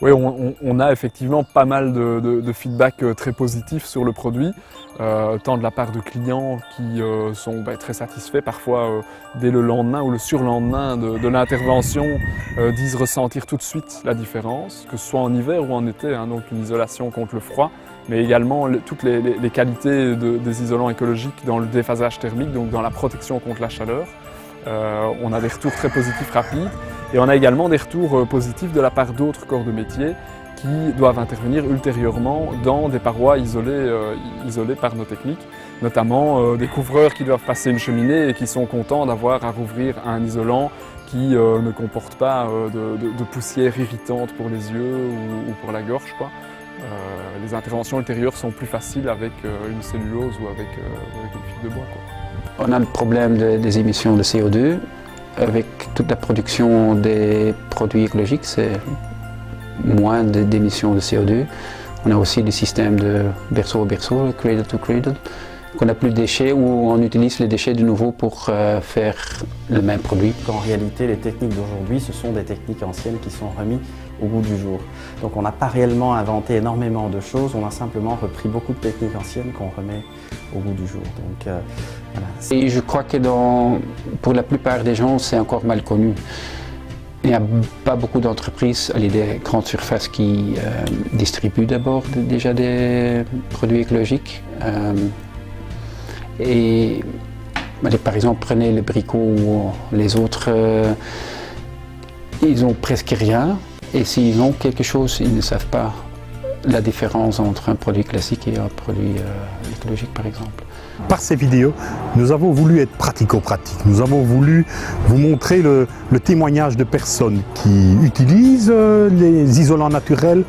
Oui, on a effectivement pas mal de feedback très positifs sur le produit, tant de la part de clients qui sont très satisfaits, parfois dès le lendemain ou le surlendemain de l'intervention, disent ressentir tout de suite la différence, que ce soit en hiver ou en été, hein, donc une isolation contre le froid, mais également toutes les qualités des isolants écologiques dans le déphasage thermique, donc dans la protection contre la chaleur. On a des retours très positifs rapides et on a également des retours positifs de la part d'autres corps de métier qui doivent intervenir ultérieurement dans des parois isolées par nos techniques, notamment des couvreurs qui doivent passer une cheminée et qui sont contents d'avoir à rouvrir un isolant qui ne comporte pas de poussière irritante pour les yeux ou pour la gorge, quoi. Les interventions ultérieures sont plus faciles avec une cellulose ou avec une fibre de bois, quoi. On a le problème des émissions de CO2. Avec toute la production des produits écologiques, c'est moins d'émissions de CO2. On a aussi le système de berceau à berceau, cradle to cradle, qu'on n'a plus de déchets, où on utilise les déchets de nouveau pour faire le même produit. En réalité, les techniques d'aujourd'hui, ce sont des techniques anciennes qui sont remises au goût du jour. Donc on n'a pas réellement inventé énormément de choses, on a simplement repris beaucoup de techniques anciennes qu'on remet au goût du jour. Donc, voilà. Et je crois que pour la plupart des gens, c'est encore mal connu. Il n'y a pas beaucoup d'entreprises, des grandes surfaces qui distribuent d'abord déjà des produits écologiques. Par exemple, prenez le bricot ou les autres, ils ont presque rien. Et s'ils ont quelque chose, ils ne savent pas la différence entre un produit classique et un produit écologique, par exemple. Par ces vidéos, nous avons voulu être pratico-pratiques. Nous avons voulu vous montrer le témoignage de personnes qui utilisent les isolants naturels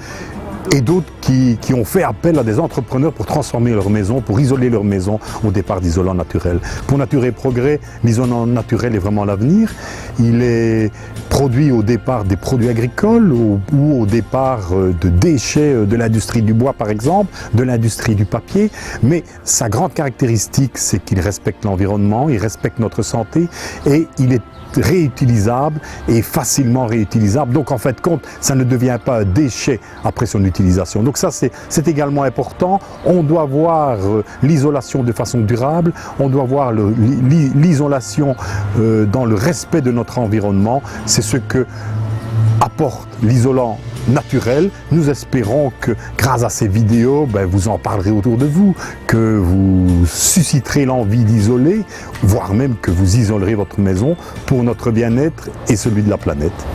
et d'autres qui ont fait appel à des entrepreneurs pour transformer leur maison, pour isoler leur maison au départ d'isolants naturels. Pour Nature et Progrès, l'isolant naturel est vraiment l'avenir. Il est produit au départ des produits agricoles ou au départ de déchets de l'industrie du bois par exemple, de l'industrie du papier, mais sa grande caractéristique c'est qu'il respecte l'environnement, il respecte notre santé et il est réutilisable et facilement réutilisable. Donc en fait compte, ça ne devient pas un déchet après son utilisation. Donc ça c'est également important. On doit voir l'isolation de façon durable, on doit voir l'isolation dans le respect de notre environnement. C'est ce que apporte l'isolant naturel. Nous espérons que grâce à ces vidéos, vous en parlerez autour de vous, que vous susciterez l'envie d'isoler, voire même que vous isolerez votre maison pour notre bien-être et celui de la planète.